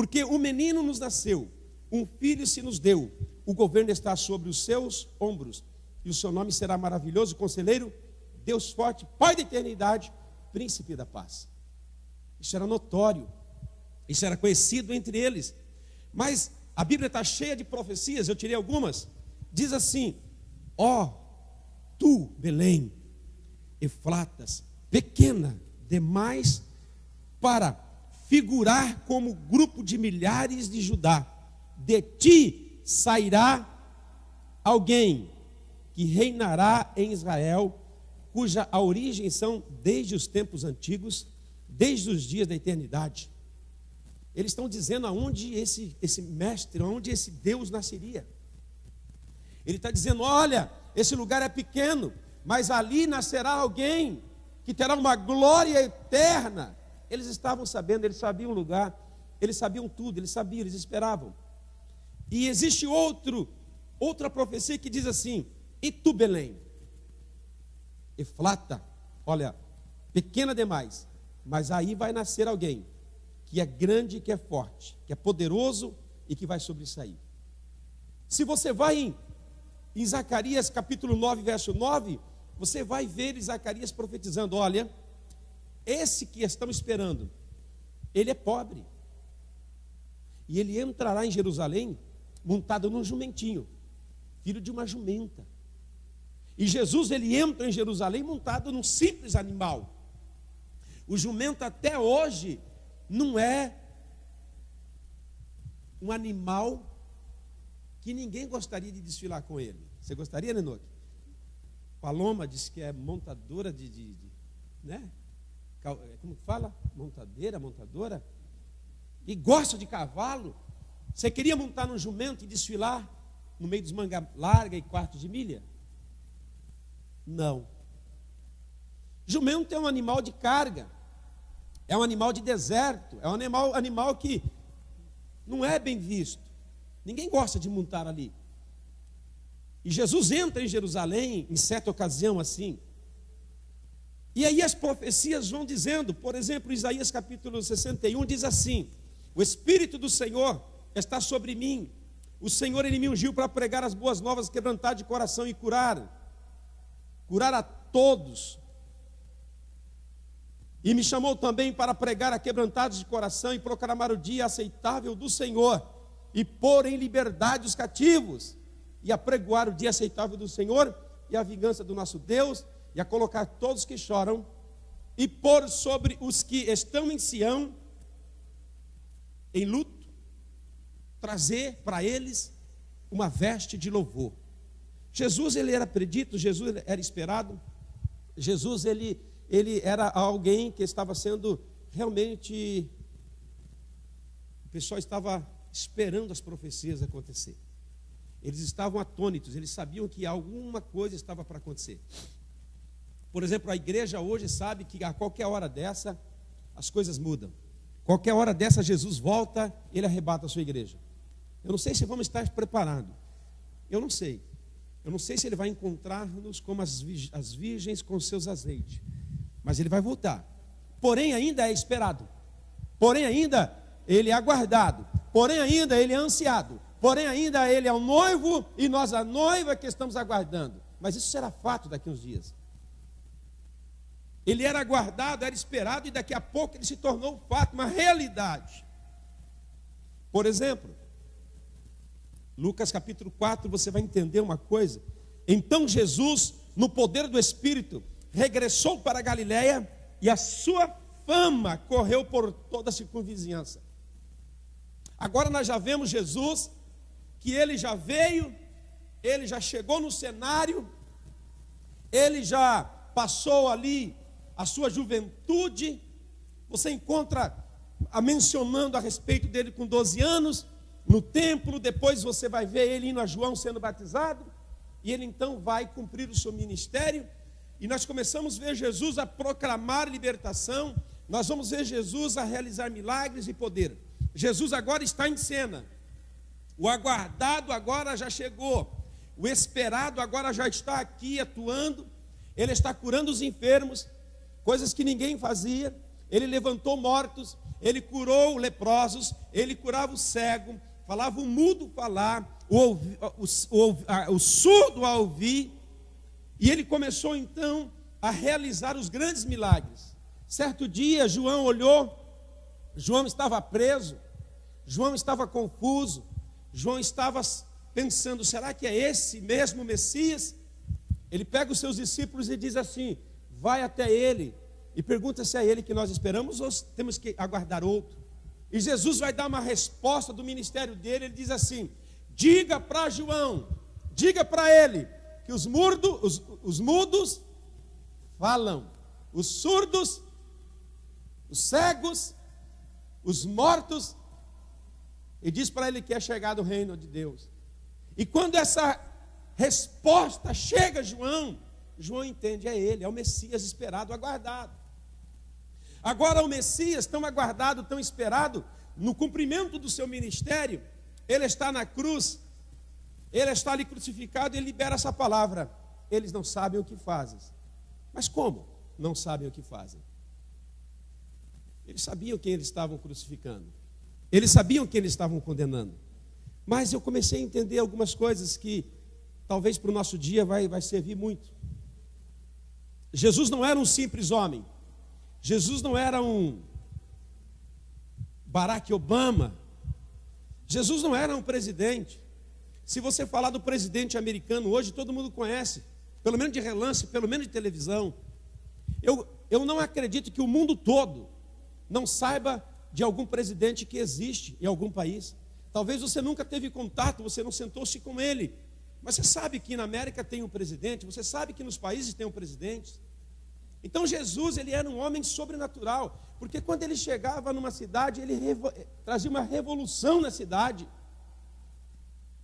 Porque um menino nos nasceu, um filho se nos deu, o governo está sobre os seus ombros, e o seu nome será maravilhoso, conselheiro, Deus forte, Pai da eternidade, príncipe da paz. Isso era notório, isso era conhecido entre eles. Mas a Bíblia está cheia de profecias, eu tirei algumas. Diz assim: ó, tu, Belém, Efratas, pequena demais para figurar como grupo de milhares de Judá, de ti sairá alguém que reinará em Israel, cuja a origem são desde os tempos antigos, desde os dias da eternidade. Eles estão dizendo aonde esse mestre, aonde esse Deus nasceria. Ele está dizendo: olha, esse lugar é pequeno, mas ali nascerá alguém que terá uma glória eterna. Eles estavam sabendo, eles sabiam o lugar, eles sabiam tudo, eles sabiam, eles esperavam. E existe outra profecia que diz assim: e tu, Belém, Efrata, olha, pequena demais, mas aí vai nascer alguém que é grande e que é forte, que é poderoso e que vai sobressair. Se você vai em Zacarias capítulo 9, verso 9, você vai ver Zacarias profetizando: olha, esse que estamos esperando, ele é pobre, e ele entrará em Jerusalém montado num jumentinho, filho de uma jumenta. E Jesus, ele entra em Jerusalém montado num simples animal. O jumento até hoje não é um animal que ninguém gostaria de desfilar com ele. Você gostaria, Nenoque? Paloma diz que é montadora né? Como que fala? Montadora. E gosta de cavalo. Você queria montar num jumento e desfilar no meio dos manga larga e quartos de milha? Não. Jumento é um animal de carga. É um animal de deserto. É um animal que não é bem visto. Ninguém gosta de montar ali. E Jesus entra em Jerusalém em certa ocasião assim. E aí as profecias vão dizendo, por exemplo, Isaías capítulo 61 diz assim: o Espírito do Senhor está sobre mim. O Senhor, ele me ungiu para pregar as boas novas, quebrantar de coração e curar a todos. E me chamou também para pregar a quebrantados de coração e proclamar o dia aceitável do Senhor, e pôr em liberdade os cativos, e apregoar o dia aceitável do Senhor e a vingança do nosso Deus, e a colocar todos que choram, e pôr sobre os que estão em Sião, em luto, trazer para eles uma veste de louvor. Jesus, ele era predito, Jesus era esperado, Jesus, ele era alguém que estava sendo realmente, o pessoal estava esperando as profecias acontecer. Eles estavam atônitos, eles sabiam que alguma coisa estava para acontecer. Por exemplo, a igreja hoje sabe que a qualquer hora dessa as coisas mudam. Qualquer hora dessa Jesus volta, ele arrebata a sua igreja. Eu não sei se vamos estar preparados. Eu não sei. Eu não sei se ele vai encontrar-nos como as virgens com seus azeites. Mas ele vai voltar. Porém ainda é esperado. Porém ainda ele é aguardado. Porém ainda ele é ansiado. Porém ainda ele é o noivo e nós a noiva que estamos aguardando. Mas isso será fato daqui a uns dias. Ele era aguardado, era esperado e daqui a pouco ele se tornou um fato, uma realidade. Por exemplo, Lucas capítulo 4, você vai entender uma coisa. Então Jesus, no poder do Espírito, regressou para a Galileia e a sua fama correu por toda a circunvizinhança. Agora nós já vemos Jesus, que ele já veio, ele já chegou no cenário, ele já passou ali a sua juventude. Você encontra mencionando a respeito dele com 12 anos, no templo. Depois você vai ver ele indo a João sendo batizado, e ele então vai cumprir o seu ministério, e nós começamos a ver Jesus a proclamar libertação, nós vamos ver Jesus a realizar milagres e poder. Jesus agora está em cena, o aguardado agora já chegou, o esperado agora já está aqui atuando, ele está curando os enfermos, coisas que ninguém fazia, ele levantou mortos, ele curou leprosos, ele curava o cego, falava o mudo falar, o surdo a ouvir, e ele começou então a realizar os grandes milagres. Certo dia, João olhou, João estava preso, João estava confuso, João estava pensando, será que é esse mesmo Messias? Ele pega os seus discípulos e diz assim, vai até ele, e pergunta se é ele que nós esperamos ou temos que aguardar outro. E Jesus vai dar uma resposta do ministério dele, ele diz assim, diga para João, diga para ele, que os mudos falam, os surdos, os cegos, os mortos, e diz para ele que é chegado o reino de Deus. E quando essa resposta chega a João entende, é ele, é o Messias esperado, aguardado. Agora o Messias, tão aguardado, tão esperado, no cumprimento do seu ministério, ele está na cruz, ele está ali crucificado, e ele libera essa palavra, eles não sabem o que fazem. Mas como não sabem o que fazem? Eles sabiam quem eles estavam crucificando, eles sabiam quem eles estavam condenando, mas eu comecei a entender algumas coisas que talvez para o nosso dia vai servir muito. Jesus não era um simples homem, Jesus não era um Barack Obama, Jesus não era um presidente. Se você falar do presidente americano hoje, todo mundo conhece, pelo menos de relance, pelo menos de televisão. Eu não acredito que o mundo todo não saiba de algum presidente que existe em algum país. Talvez você nunca teve contato, você não sentou-se com ele, mas você sabe que na América tem um presidente, você sabe que nos países tem um presidente. Então Jesus, ele era um homem sobrenatural, porque quando ele chegava numa cidade, ele trazia uma revolução na cidade.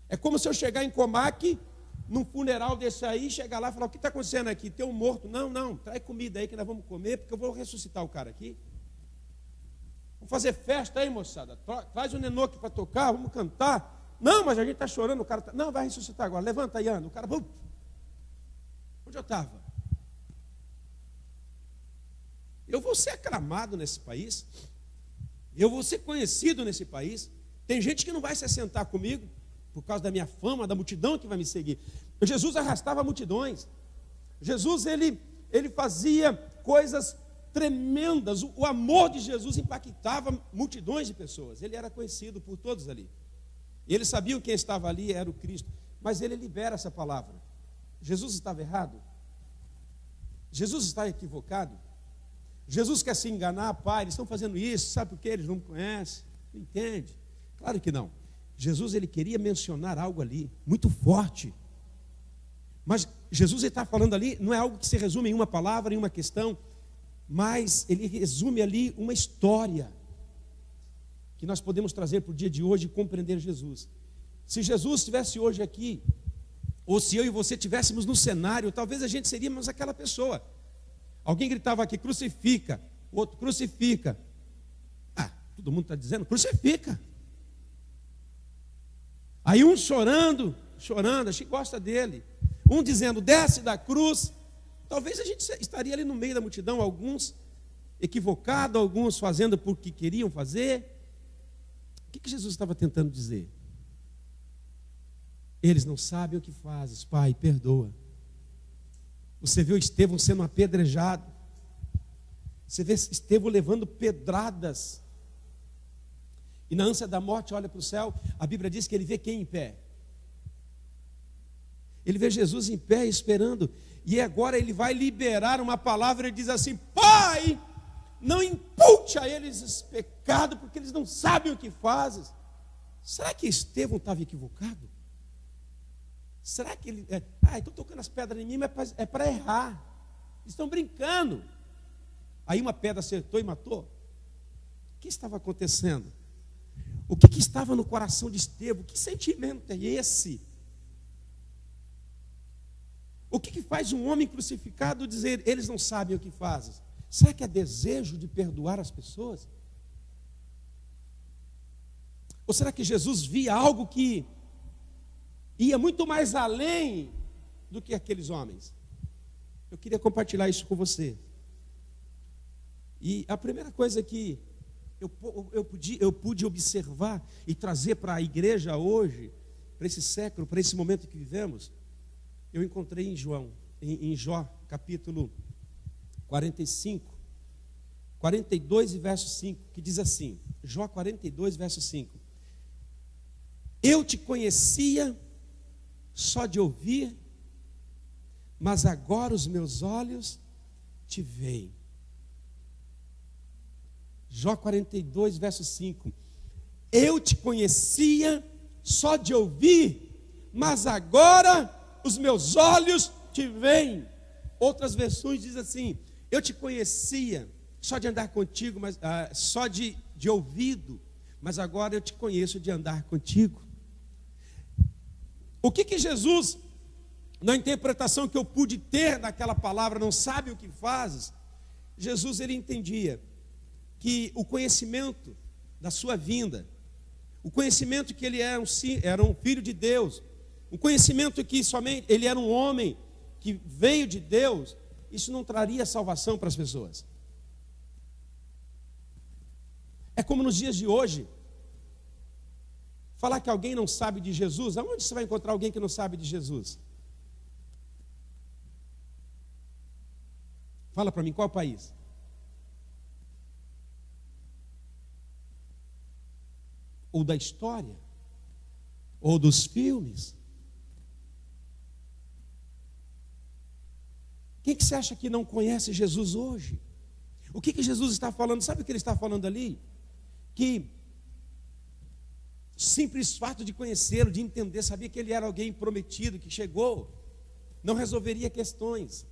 É como se eu chegar em Comac, num funeral desse aí, chegar lá e falar, o que está acontecendo aqui? Tem um morto? Não, traz comida aí que nós vamos comer, porque eu vou ressuscitar o cara aqui. Vamos fazer festa aí, moçada, traz o Nenô aqui para tocar, vamos cantar. Não, mas a gente está chorando, o cara está... Não, vai ressuscitar agora, levanta aí, anda. O cara, onde eu estava? Eu vou ser aclamado nesse país, eu vou ser conhecido nesse país. Tem gente que não vai se assentar comigo por causa da minha fama, da multidão que vai me seguir. Jesus arrastava multidões. Jesus, ele fazia coisas tremendas. O amor de Jesus impactava multidões de pessoas. Ele era conhecido por todos ali. E eles sabiam que quem estava ali era o Cristo. Mas ele libera essa palavra. Jesus estava errado? Jesus está equivocado? Jesus quer se enganar, pai, eles estão fazendo isso, sabe por quê? Eles não me conhecem, não entende? Claro que não. Jesus, ele queria mencionar algo ali, muito forte. Mas Jesus está falando ali, não é algo que se resume em uma palavra, em uma questão, mas ele resume ali uma história que nós podemos trazer para o dia de hoje e compreender Jesus. Se Jesus estivesse hoje aqui, ou se eu e você estivéssemos no cenário, talvez a gente seríamos aquela pessoa. Alguém gritava aqui, crucifica, o outro, crucifica. Todo mundo está dizendo, crucifica. Aí um chorando, a gente gosta dele. Um dizendo, desce da cruz. Talvez a gente estaria ali no meio da multidão, alguns equivocados, alguns fazendo porque queriam fazer. O que Jesus estava tentando dizer? Eles não sabem o que fazem, Pai, perdoa. Você viu Estevão sendo apedrejado. Você vê Estevão levando pedradas. E na ânsia da morte, olha para o céu. A Bíblia diz que ele vê quem em pé? Ele vê Jesus em pé esperando. E agora ele vai liberar uma palavra. Ele diz assim, Pai, não impute a eles esse pecado, porque eles não sabem o que fazem. Será que Estevão estava equivocado? Será que ele... estão tocando as pedras em mim, mas é para errar. Eles estão brincando. Aí uma pedra acertou e matou. O que estava acontecendo? O que estava no coração de Estevão? Que sentimento é esse? O que faz um homem crucificado dizer, eles não sabem o que fazem? Será que é desejo de perdoar as pessoas? Ou será que Jesus via algo que ia muito mais além do que aqueles homens? Eu queria compartilhar isso com você. E a primeira coisa que eu pude observar e trazer para a igreja hoje, para esse século, para esse momento que vivemos, eu encontrei em Jó, capítulo 45, 42 e verso 5, que diz assim, Jó 42, verso 5, eu te conhecia só de ouvir, mas agora os meus olhos te veem. Jó 42, verso 5, eu te conhecia só de ouvir, mas agora os meus olhos te veem. Outras versões dizem assim, eu te conhecia só de andar contigo, mas só de ouvido, mas agora eu te conheço de andar contigo. O que Jesus, na interpretação que eu pude ter daquela palavra, não sabe o que fazes, Jesus ele entendia que o conhecimento da sua vinda, o conhecimento que ele era um filho de Deus, o conhecimento que somente ele era um homem que veio de Deus, isso não traria salvação para as pessoas. É como nos dias de hoje, falar que alguém não sabe de Jesus, aonde você vai encontrar alguém que não sabe de Jesus? Fala para mim, qual país? Ou da história? Ou dos filmes? Quem que você acha que não conhece Jesus hoje? O que Jesus está falando? Sabe o que ele está falando ali? Que simples fato de conhecê-lo, de entender, sabia que ele era alguém prometido, que chegou, não resolveria questões.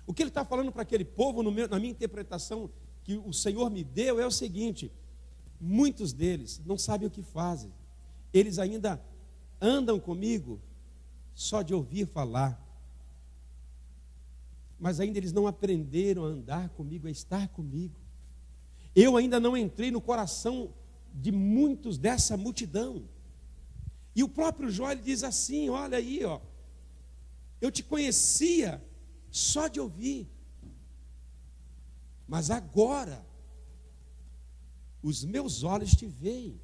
O que ele está falando para aquele povo, na minha interpretação, que o Senhor me deu, é o seguinte: muitos deles não sabem o que fazem, eles ainda andam comigo só de ouvir falar, mas ainda eles não aprenderam a andar comigo, a estar comigo. Eu ainda não entrei no coração de muitos dessa multidão. E o próprio Jó ele diz assim, olha aí, ó, eu te conhecia só de ouvir, mas agora os meus olhos te veem.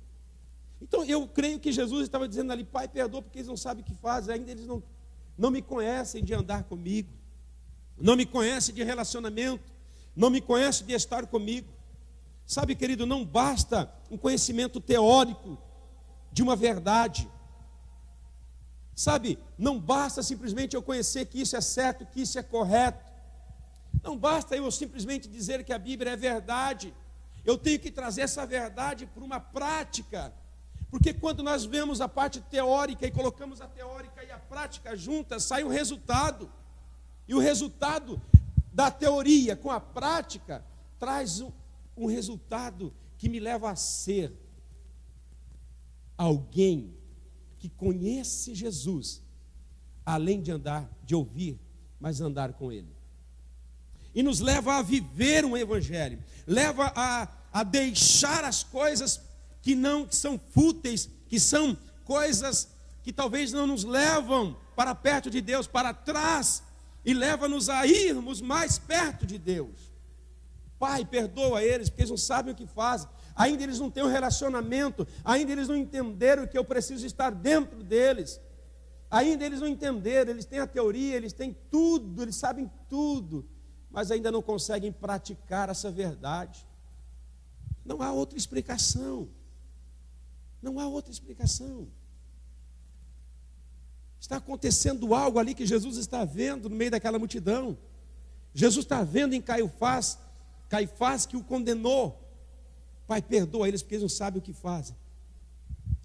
Então eu creio que Jesus estava dizendo ali, Pai, perdoa porque eles não sabem o que fazem, ainda eles não me conhecem de andar comigo, não me conhecem de relacionamento, não me conhecem de estar comigo. Sabe, querido, não basta um conhecimento teórico de uma verdade. Sabe, não basta simplesmente eu conhecer que isso é certo, que isso é correto. Não basta eu simplesmente dizer que a Bíblia é verdade. Eu tenho que trazer essa verdade para uma prática. Porque quando nós vemos a parte teórica e colocamos a teórica e a prática juntas, sai um resultado. E o resultado da teoria com a prática traz um resultado que me leva a ser alguém que conhece Jesus, além de ouvir, mas andar com Ele. E nos leva a viver um evangelho, leva a deixar as coisas que são fúteis, que são coisas que talvez não nos levam para perto de Deus, para trás, e leva-nos a irmos mais perto de Deus. Pai, perdoa eles, porque eles não sabem o que fazem, ainda eles não têm um relacionamento, ainda eles não entenderam que eu preciso estar dentro deles, ainda eles não entenderam, eles têm a teoria, eles têm tudo, eles sabem tudo, mas ainda não conseguem praticar essa verdade. Não há outra explicação, não há outra explicação. Está acontecendo algo ali que Jesus está vendo no meio daquela multidão. Jesus está vendo em Caifás que o condenou. Pai, perdoa eles porque eles não sabem o que fazem.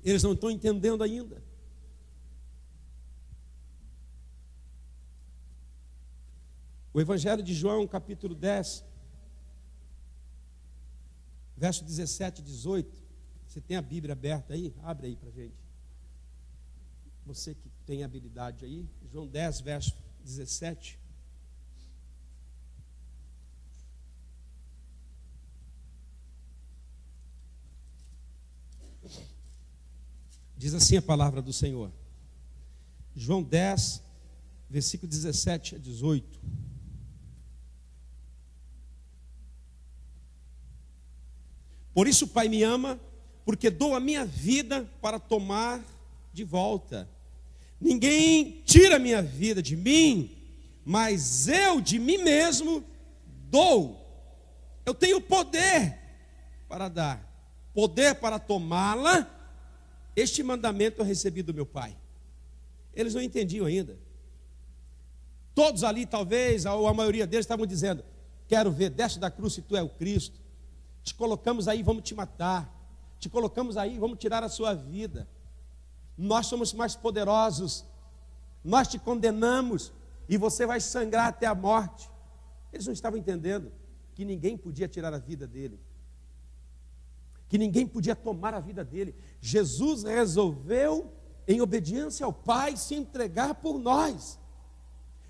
Eles não estão entendendo ainda. O Evangelho de João, capítulo 10, verso 17 e 18. Você tem a Bíblia aberta aí? Abre aí para a gente. Você que tem habilidade aí. João 10, verso 17. Diz assim a palavra do Senhor. João 10, versículo 17 a 18. Por isso o Pai me ama, porque dou a minha vida para tomar de volta. Ninguém tira a minha vida de mim, mas eu de mim mesmo dou. Eu tenho poder para dar, poder para tomá-la. Este mandamento eu recebi do meu Pai. Eles não entendiam ainda. Todos ali, talvez, ou a maioria deles estavam dizendo: quero ver, desce da cruz se tu é o Cristo. Te colocamos aí, vamos te matar. Te colocamos aí, vamos tirar a sua vida. Nós somos mais poderosos. Nós te condenamos e você vai sangrar até a morte. Eles não estavam entendendo que ninguém podia tirar a vida dele, que ninguém podia tomar a vida dele. Jesus resolveu, em obediência ao Pai, se entregar por nós.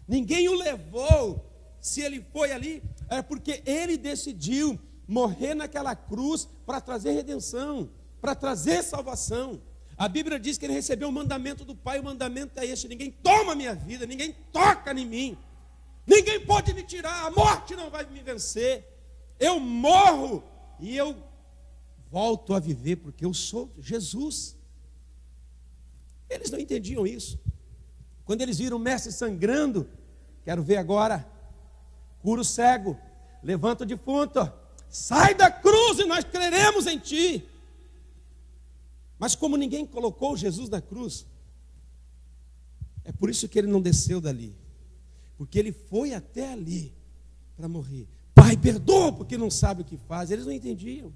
Ninguém o levou. Se ele foi ali, é porque ele decidiu morrer naquela cruz para trazer redenção, para trazer salvação. A Bíblia diz que ele recebeu o mandamento do Pai. O mandamento é este: ninguém toma a minha vida, ninguém toca em mim, ninguém pode me tirar, a morte não vai me vencer. Eu morro e eu volto a viver, porque eu sou Jesus. Eles não entendiam isso. Quando eles viram o mestre sangrando, quero ver agora, cura o cego, levanta o defunto, sai da cruz e nós creremos em ti. Mas como ninguém colocou Jesus na cruz, é por isso que ele não desceu dali, porque ele foi até ali para morrer. Pai, perdoa porque não sabe o que faz. Eles não entendiam.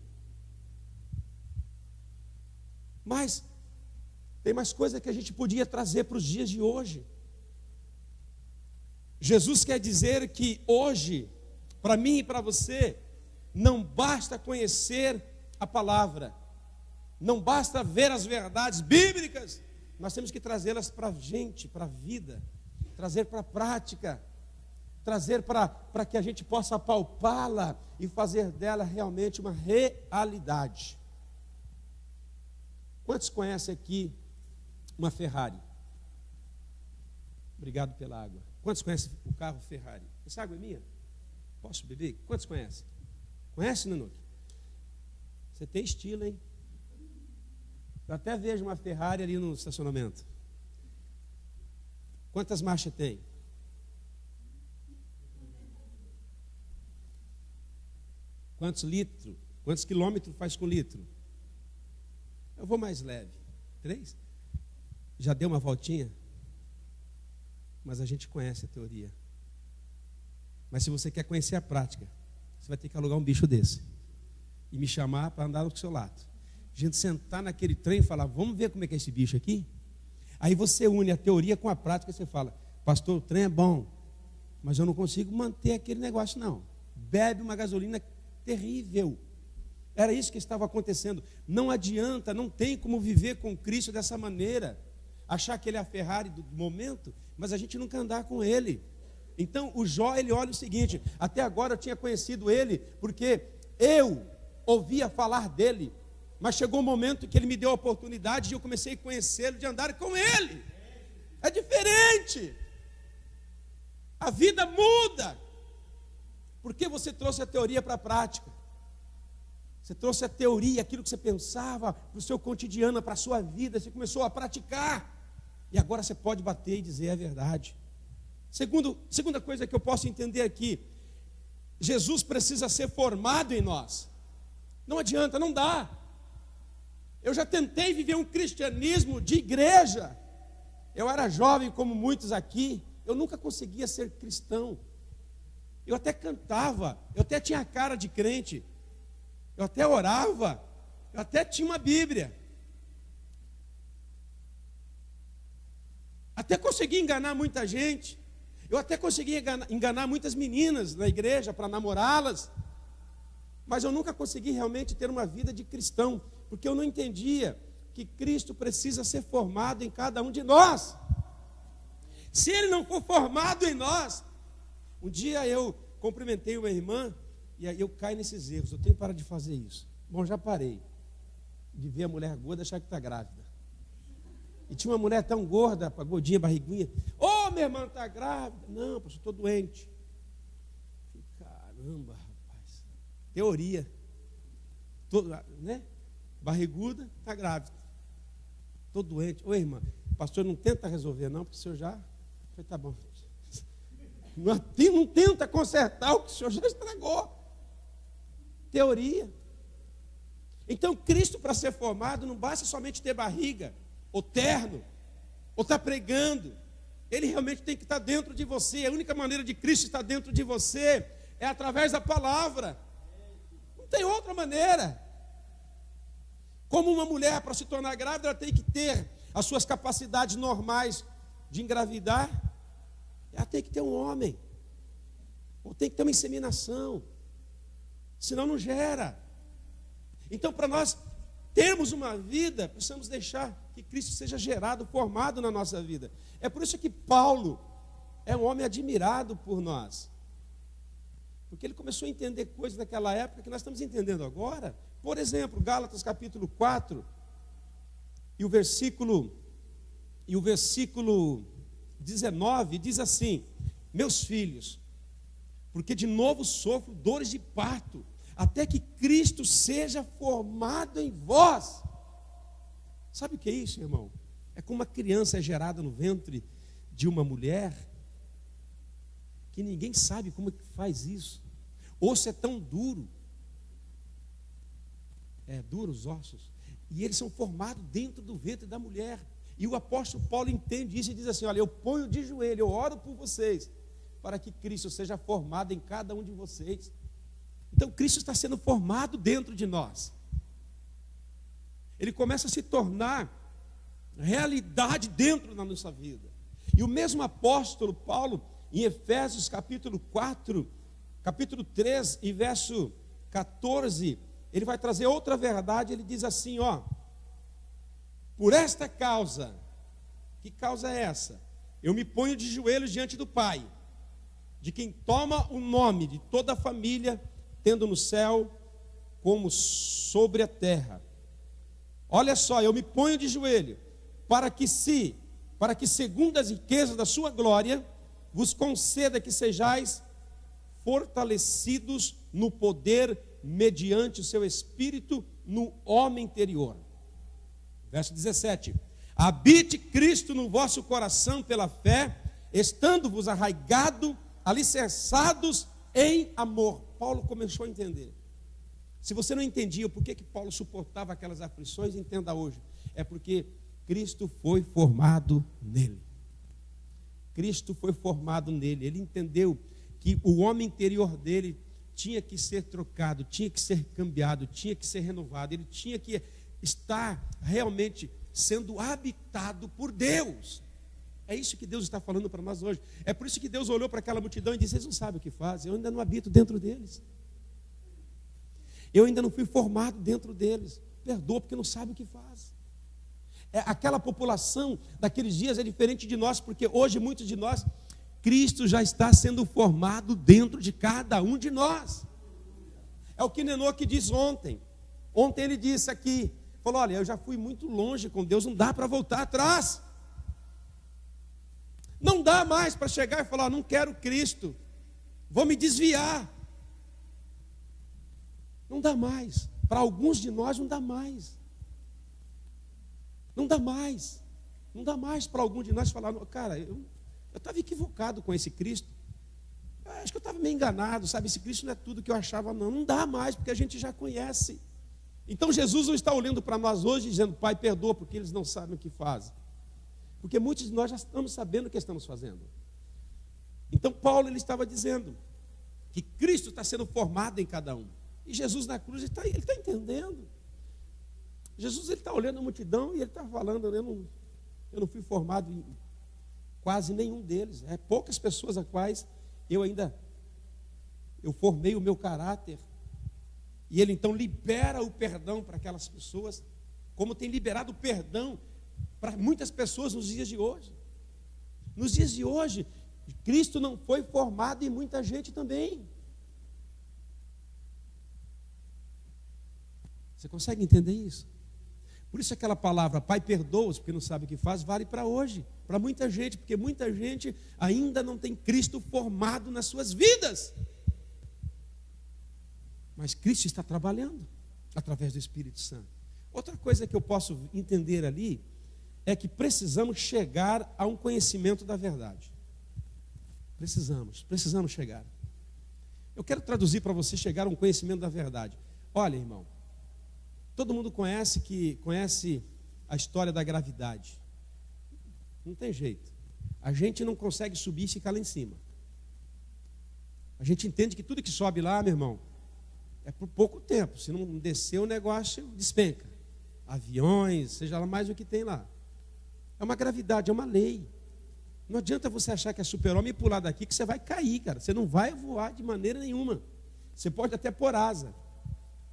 Mas tem mais coisa que a gente podia trazer para os dias de hoje. Jesus quer dizer que hoje, para mim e para você, não basta conhecer a palavra, não basta ver as verdades bíblicas, nós temos que trazê-las para a gente, para a vida, trazer para a prática, trazer para que a gente possa palpá-la e fazer dela realmente uma realidade. Quantos conhecem aqui uma Ferrari? Obrigado pela água. Quantos conhecem o carro Ferrari? Essa água é minha? Posso beber? Quantos conhecem? Conhece, Nanuque? Você tem estilo, hein? Eu até vejo uma Ferrari ali no estacionamento. Quantas marchas tem? Quantos litros? Quantos quilômetros faz com litro? Eu vou mais leve. 3? Já deu uma voltinha? Mas a gente conhece a teoria. Mas se você quer conhecer a prática, você vai ter que alugar um bicho desse e me chamar para andar do seu lado. A gente sentar naquele trem e falar: vamos ver como é que é esse bicho aqui? Aí você une a teoria com a prática e você fala: pastor, o trem é bom, mas eu não consigo manter aquele negócio não. Bebe uma gasolina terrível. Era isso que estava acontecendo. Não adianta, não tem como viver com Cristo dessa maneira. Achar que ele é a Ferrari do momento, mas a gente nunca andar com ele. Então o Jó, ele olha o seguinte: até agora eu tinha conhecido ele porque eu ouvia falar dele, mas chegou um momento que ele me deu a oportunidade e eu comecei a conhecê-lo, de andar com ele. É diferente. A vida muda, porque você trouxe a teoria para a prática. Você trouxe a teoria, aquilo que você pensava para o seu cotidiano, para a sua vida, você começou a praticar. E agora você pode bater e dizer: é verdade. Segunda coisa que eu posso entender aqui: Jesus precisa ser formado em nós. Não adianta, não dá. Eu já tentei viver um cristianismo de igreja. Eu era jovem como muitos aqui. Eu nunca conseguia ser cristão. Eu até cantava, eu até tinha cara de crente, eu até orava, eu até tinha uma Bíblia. Até consegui enganar muita gente. Eu até consegui enganar muitas meninas na igreja para namorá-las. Mas eu nunca consegui realmente ter uma vida de cristão, porque eu não entendia que Cristo precisa ser formado em cada um de nós. Se Ele não for formado em nós... Um dia eu cumprimentei uma irmã e aí eu caio nesses erros. Eu tenho que parar de fazer isso. Bom, já parei de ver a mulher gorda e achar que está grávida. E tinha uma mulher tão gorda, gordinha, barriguinha. Ô, minha irmã está grávida. Não, pastor, estou doente. Caramba, rapaz. Teoria. né? Barriguda, está grávida. Estou doente. Ô irmã, pastor, não tenta resolver não, porque o senhor já... Eu falei, tá bom. Não tenta consertar o que o senhor já estragou. Teoria. Então, Cristo, para ser formado, não basta somente ter barriga, ou terno, ou estar pregando. Ele realmente tem que estar dentro de você. A única maneira de Cristo estar dentro de você é através da palavra. Não tem outra maneira. Como uma mulher, para se tornar grávida, ela tem que ter as suas capacidades normais de engravidar. Ela tem que ter um homem. Ou tem que ter uma inseminação. Senão não gera. Então, para nós termos uma vida, precisamos deixar que Cristo seja gerado, formado na nossa vida. É por isso que Paulo é um homem admirado por nós. Porque ele começou a entender coisas naquela época que nós estamos entendendo agora. Por exemplo, Gálatas capítulo 4, e o versículo 19 diz assim: meus filhos, porque de novo sofro dores de parto, até que Cristo seja formado em vós. Sabe o que é isso, irmão? É como uma criança é gerada no ventre de uma mulher, que ninguém sabe como é que faz isso. Osso é tão duro, duro os ossos, e eles são formados dentro do ventre da mulher. E o apóstolo Paulo entende isso e diz assim: olha, eu ponho de joelho, eu oro por vocês, para que Cristo seja formado em cada um de vocês. Então Cristo está sendo formado dentro de nós. Ele começa a se tornar realidade dentro da nossa vida. E o mesmo apóstolo Paulo, em Efésios capítulo 4, capítulo 3 e verso 14, ele vai trazer outra verdade. Ele diz assim, ó: por esta causa, que causa é essa? Eu me ponho de joelhos diante do Pai, de quem toma o nome de toda a família, tendo no céu como sobre a terra. Olha só, eu me ponho de joelho, para que segundo as riquezas da sua glória, vos conceda que sejais fortalecidos no poder, mediante o seu Espírito, no homem interior. Verso 17: habite Cristo no vosso coração pela fé, estando-vos arraigado, alicerçados em amor. Paulo começou a entender. Se você não entendia por que Paulo suportava aquelas aflições, entenda hoje. É porque Cristo foi formado nele. Cristo foi formado nele. Ele entendeu que o homem interior dele tinha que ser trocado, tinha que ser cambiado, tinha que ser renovado. Ele tinha que estar realmente sendo habitado por Deus. É isso que Deus está falando para nós hoje. É por isso que Deus olhou para aquela multidão e disse: vocês não sabem o que fazem, eu ainda não habito dentro deles. Eu ainda não fui formado dentro deles. Perdoa porque não sabe o que faz. Aquela população daqueles dias é diferente de nós, porque hoje muitos de nós, Cristo já está sendo formado dentro de cada um de nós. É o que Enoque diz ontem. Ontem ele disse aqui, falou: olha, eu já fui muito longe com Deus, não dá para voltar atrás. Não dá mais para chegar e falar: não quero Cristo, vou me desviar. Não dá mais. Para alguns de nós não dá mais. Não dá mais. Não dá mais para algum de nós falar: cara, eu estava equivocado com esse Cristo. Acho que eu estava meio enganado, sabe? Esse Cristo não é tudo que eu achava, não. Não dá mais, porque a gente já conhece. Então Jesus não está olhando para nós hoje dizendo: Pai, perdoa, porque eles não sabem o que fazem. Porque muitos de nós já estamos sabendo o que estamos fazendo. Então Paulo, ele estava dizendo que Cristo está sendo formado em cada um. E Jesus na cruz, ele está entendendo. Jesus, ele está olhando a multidão e ele está falando: eu não fui formado em quase nenhum deles. Poucas pessoas a quais eu formei o meu caráter. E ele então libera o perdão para aquelas pessoas, como tem liberado o perdão para muitas pessoas nos dias de hoje. Nos dias de hoje, Cristo não foi formado em muita gente também. Você consegue entender isso? Por isso aquela palavra, Pai, perdoa-os, porque não sabe o que faz, vale para hoje, para muita gente, porque muita gente ainda não tem Cristo formado nas suas vidas. Mas Cristo está trabalhando. através do Espírito Santo. Outra coisa que eu posso entender ali é que precisamos chegar a um conhecimento da verdade. Precisamos chegar. Eu quero traduzir para você chegar a um conhecimento da verdade. Olha, irmão, todo mundo conhece a história da gravidade. Não tem jeito. A gente não consegue subir e ficar lá em cima. A gente entende que tudo que sobe lá, meu irmão, é por pouco tempo. Se não descer, o negócio despenca. Aviões, seja lá mais o que tem lá. É uma gravidade, é uma lei. Não adianta você achar que é super-homem e pular daqui que você vai cair, cara. Você não vai voar de maneira nenhuma. Você pode até pôr asa.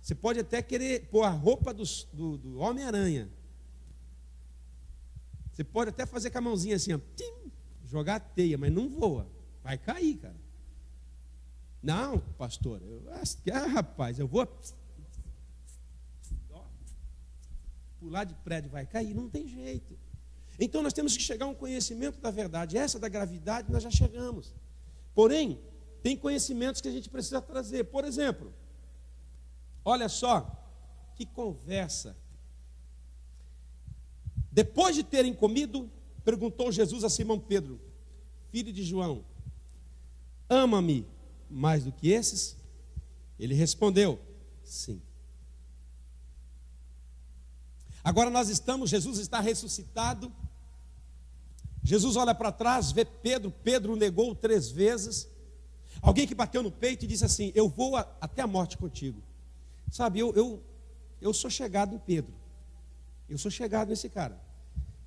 Você pode até querer pôr a roupa do Homem-Aranha. Você pode até fazer com a mãozinha assim, ó, tim, jogar a teia, mas não voa. Vai cair, cara. Não, pastor. Rapaz, eu vou pular de prédio, vai cair. Não tem jeito. Então nós temos que chegar a um conhecimento da verdade. Essa da gravidade nós já chegamos. Porém, tem conhecimentos que a gente precisa trazer. Por exemplo, olha só, que conversa. Depois de terem comido, perguntou Jesus a Simão Pedro, filho de João: ama-me mais do que esses? Ele respondeu: sim. Agora Jesus está ressuscitado. Jesus olha para trás, vê Pedro negou 3 vezes. Alguém que bateu no peito e disse assim: eu vou até a morte contigo. Sabe, eu sou chegado em Pedro. Eu sou chegado nesse cara.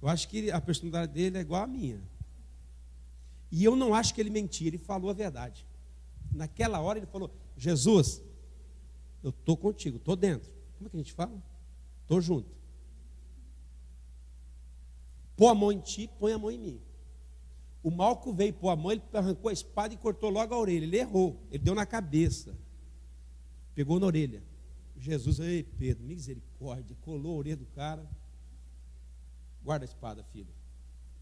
Eu acho que a personalidade dele é igual à minha. E eu não acho que ele mentia, ele falou a verdade. Naquela hora ele falou: Jesus, eu estou contigo, estou dentro. Como é que a gente fala? Estou junto. Põe a mão em ti, põe a mão em mim. O Malco veio pôr a mão, ele arrancou a espada e cortou logo a orelha. Ele errou, ele deu na cabeça. Pegou na orelha. Jesus, ei Pedro, misericórdia, colou a orelha do cara. Guarda a espada, filho.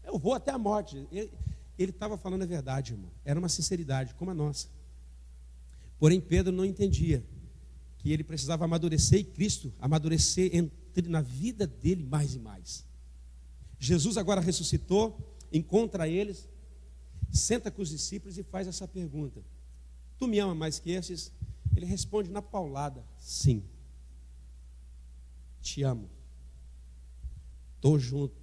Eu vou até a morte. Ele estava falando a verdade, irmão. Era uma sinceridade, como a nossa. Porém, Pedro não entendia que ele precisava amadurecer e Cristo amadurecer na vida dele mais e mais. Jesus agora ressuscitou, encontra eles, senta com os discípulos e faz essa pergunta: tu me ama mais que esses? Ele responde na paulada: sim, te amo, estou junto,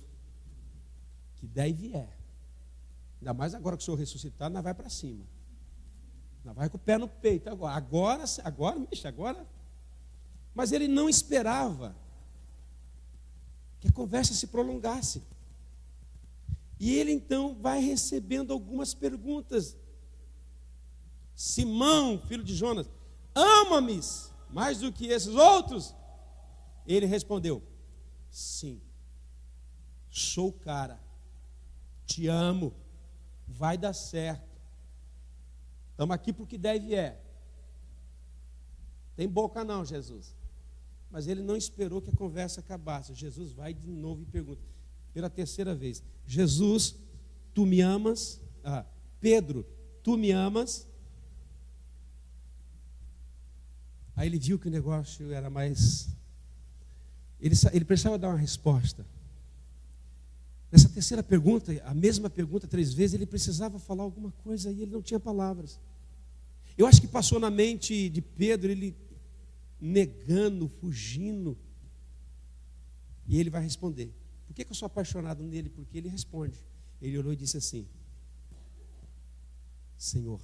que der e vier. Ainda mais agora que o Senhor ressuscitado, nós vai para cima. Nós vai com o pé no peito agora. Mas ele não esperava que a conversa se prolongasse. E ele então vai recebendo algumas perguntas. Simão, filho de Jonas, ama-me mais do que esses outros? Ele respondeu: sim, sou o cara, te amo, vai dar certo. Estamos aqui porque deve Tem boca não, Jesus. Mas ele não esperou que a conversa acabasse. Jesus vai de novo e pergunta, pela 3ª vez: Jesus, tu me amas? Pedro, tu me amas? Aí ele viu que o negócio era mais... Ele precisava dar uma resposta. Nessa 3ª pergunta, a mesma pergunta 3 vezes, ele precisava falar alguma coisa e ele não tinha palavras. Eu acho que passou na mente de Pedro, ele negando, fugindo. E ele vai responder. Por que eu sou apaixonado nele? Porque ele responde. Ele olhou e disse assim: Senhor,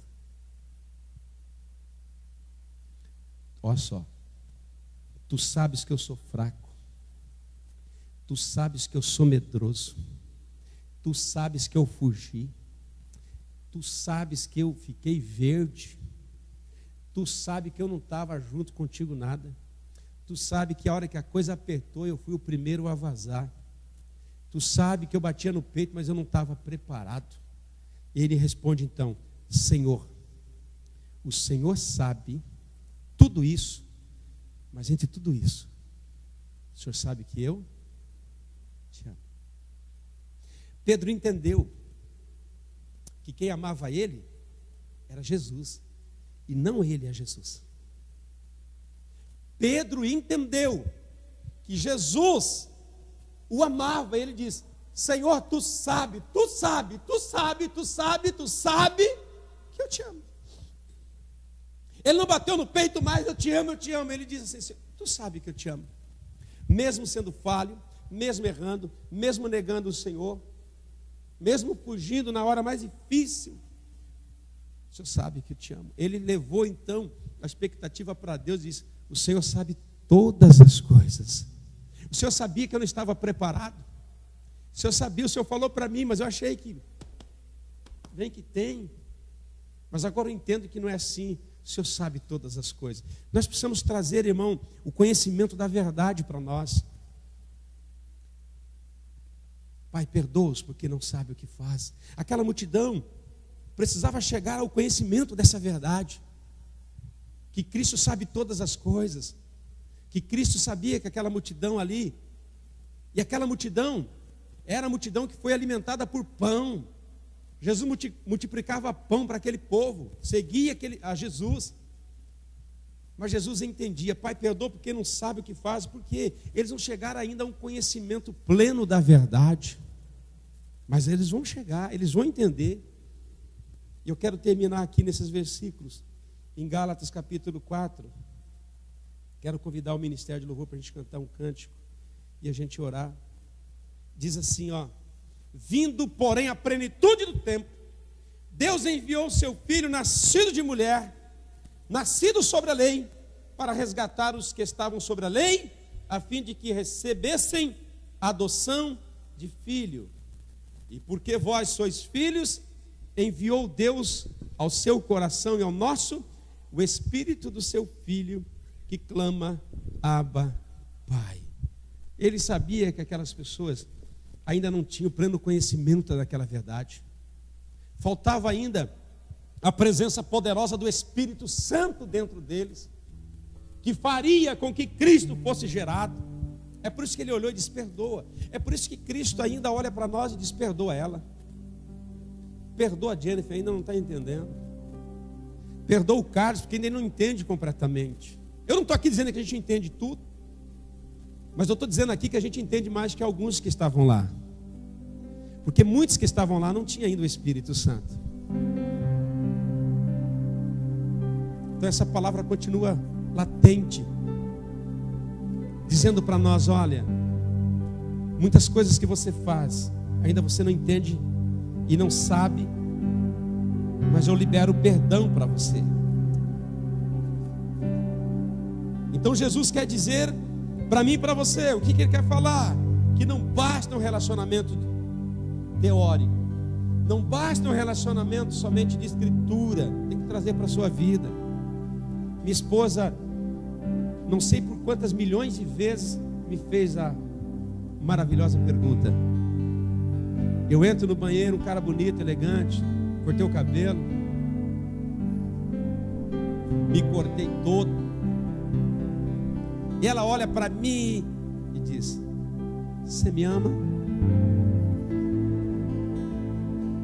olha só, tu sabes que eu sou fraco, tu sabes que eu sou medroso, tu sabes que eu fugi, tu sabes que eu fiquei verde, tu sabes que eu não estava junto contigo nada, tu sabes que a hora que a coisa apertou eu fui o primeiro a vazar, tu sabes que eu batia no peito, mas eu não estava preparado. Ele responde então: Senhor, o Senhor sabe tudo isso, mas entre tudo isso, o Senhor sabe que eu te amo. Pedro entendeu que quem amava ele era Jesus, e não ele a Jesus. Pedro entendeu que Jesus o amava. Ele diz: Senhor, tu sabe que eu te amo. Ele não bateu no peito mais, eu te amo. Ele diz assim: tu sabe que eu te amo. Mesmo sendo falho, mesmo errando, mesmo negando o Senhor, mesmo fugindo na hora mais difícil, o Senhor sabe que eu te amo. Ele levou então a expectativa para Deus e disse: o Senhor sabe todas as coisas. O Senhor sabia que eu não estava preparado. O Senhor sabia, o Senhor falou para mim, mas eu achei que bem que tem. Mas agora eu entendo que não é assim. O Senhor sabe todas as coisas. Nós precisamos trazer, irmão, o conhecimento da verdade para nós. Pai, perdoa-os porque não sabe o que faz. Aquela multidão precisava chegar ao conhecimento dessa verdade. Que Cristo sabe todas as coisas. Que Cristo sabia que aquela multidão ali, e aquela multidão era a multidão que foi alimentada por pão. Jesus multiplicava pão para aquele povo, seguia a Jesus. Mas Jesus entendia: Pai, perdoa porque não sabe o que faz, porque eles não chegaram ainda a um conhecimento pleno da verdade. Mas eles vão chegar, eles vão entender. E eu quero terminar aqui nesses versículos, em Gálatas capítulo 4. Quero convidar o Ministério de Louvor para a gente cantar um cântico e a gente orar. Diz assim, ó: vindo, porém, a plenitude do tempo, Deus enviou o seu Filho, nascido de mulher, nascido sobre a lei, para resgatar os que estavam sobre a lei, a fim de que recebessem a adoção de filho. E porque vós sois filhos, enviou Deus ao seu coração e ao nosso o Espírito do seu Filho, que clama: Abba, Pai. Ele sabia que aquelas pessoas ainda não tinham pleno conhecimento daquela verdade. Faltava ainda a presença poderosa do Espírito Santo dentro deles, que faria com que Cristo fosse gerado. É por isso que ele olhou e disse: perdoa. É por isso que Cristo ainda olha para nós e diz: perdoa ela. Perdoa a Jennifer, ainda não está entendendo. Perdoa o Carlos, porque ainda não entende completamente. Eu não estou aqui dizendo que a gente entende tudo, mas eu estou dizendo aqui que a gente entende mais que alguns que estavam lá. Porque muitos que estavam lá não tinham ainda o Espírito Santo. Então essa palavra continua latente, dizendo para nós: olha, muitas coisas que você faz, ainda você não entende e não sabe, mas eu libero perdão para você. Então Jesus quer dizer para mim e para você, o que ele quer falar? Que não basta um relacionamento teórico, não basta um relacionamento somente de escritura, tem que trazer para a sua vida. Minha esposa, não sei por quantas milhões de vezes, me fez a maravilhosa pergunta. Eu entro no banheiro, um cara bonito, elegante, cortei o cabelo, me cortei todo, e ela olha para mim e diz: você me ama?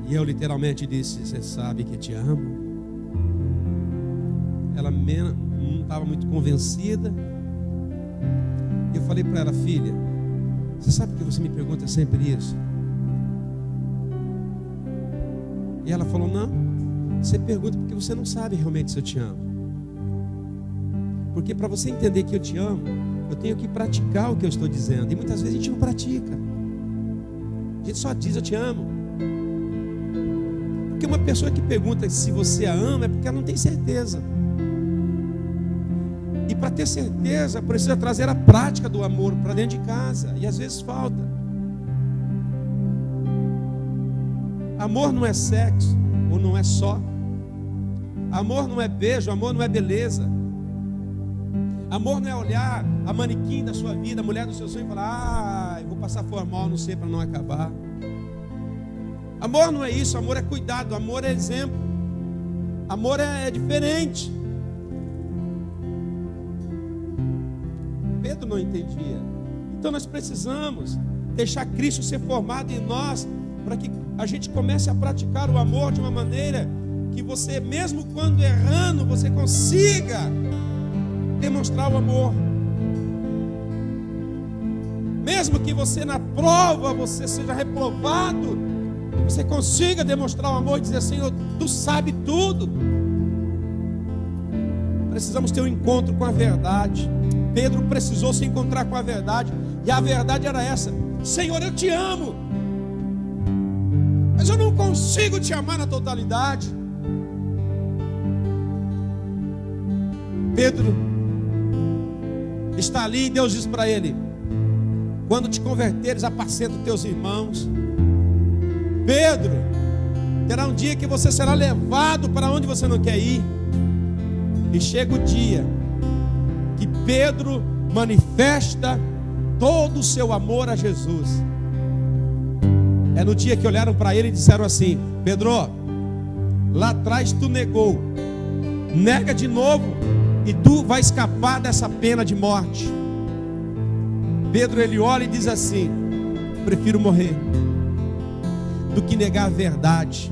E eu literalmente disse: você sabe que te amo? Ela não estava muito convencida. Eu falei para ela: filha, você sabe que você me pergunta sempre isso? E ela falou: não, você pergunta porque você não sabe realmente se eu te amo. Porque para você entender que eu te amo, eu tenho que praticar o que eu estou dizendo. E muitas vezes a gente não pratica. A gente só diz: eu te amo. Porque uma pessoa que pergunta se você a ama é porque ela não tem certeza. E para ter certeza, precisa trazer a prática do amor para dentro de casa. E às vezes falta. Amor não é sexo, ou não é só. Amor não é beijo, amor não é beleza. Amor não é olhar a manequim da sua vida, a mulher do seu sonho e falar: eu vou passar formal, não sei, para não acabar. Amor não é isso, amor é cuidado, amor é exemplo. Amor é diferente. Pedro não entendia. Então nós precisamos deixar Cristo ser formado em nós, para que a gente comece a praticar o amor de uma maneira que você, mesmo quando errando, você consiga demonstrar o amor. Mesmo que você na prova, você seja reprovado, você consiga demonstrar o amor e dizer: Senhor, Tu sabe tudo. Precisamos ter um encontro com a verdade. Pedro precisou se encontrar com a verdade, e a verdade era essa: Senhor, eu te amo, mas eu não consigo te amar na totalidade. Pedro está ali e Deus diz para ele: quando te converteres, apacenta os teus irmãos. Pedro, terá um dia que você será levado para onde você não quer ir. E chega o dia que Pedro manifesta todo o seu amor a Jesus. É no dia que olharam para ele e disseram assim: Pedro, lá atrás tu negou, nega de novo e tu vai escapar dessa pena de morte. Pedro, ele olha e diz assim: prefiro morrer do que negar a verdade,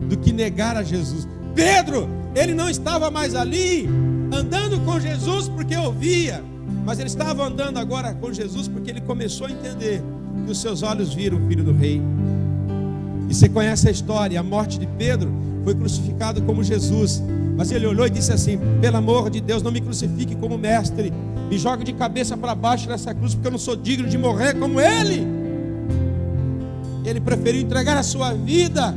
do que negar a Jesus. Pedro, ele não estava mais ali andando com Jesus porque ouvia, mas ele estava andando agora com Jesus porque ele começou a entender que os seus olhos viram o Filho do Rei. E você conhece a história: a morte de Pedro, foi crucificado como Jesus, mas ele olhou e disse assim: pelo amor de Deus, não me crucifique como mestre, me jogue de cabeça para baixo nessa cruz, porque eu não sou digno de morrer como ele. Ele preferiu entregar a sua vida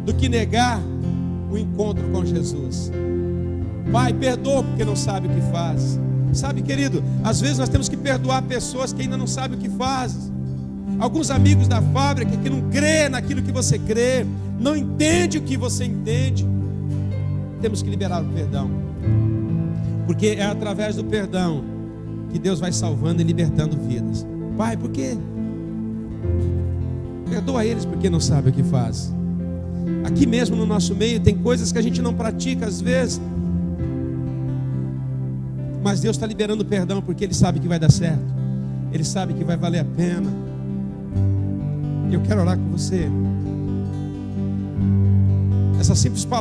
do que negar o encontro com Jesus. Pai, perdoa porque não sabe o que faz. Sabe, querido, às vezes nós temos que perdoar pessoas que ainda não sabem o que fazem. Alguns amigos da fábrica que não crê naquilo que você crê, não entende o que você entende. Temos que liberar o perdão, porque é através do perdão que Deus vai salvando e libertando vidas. Pai, por quê? Perdoa eles porque não sabem o que faz. Aqui mesmo no nosso meio tem coisas que a gente não pratica às vezes, mas Deus está liberando perdão porque Ele sabe que vai dar certo, Ele sabe que vai valer a pena. E eu quero orar com você. Essa simples palavra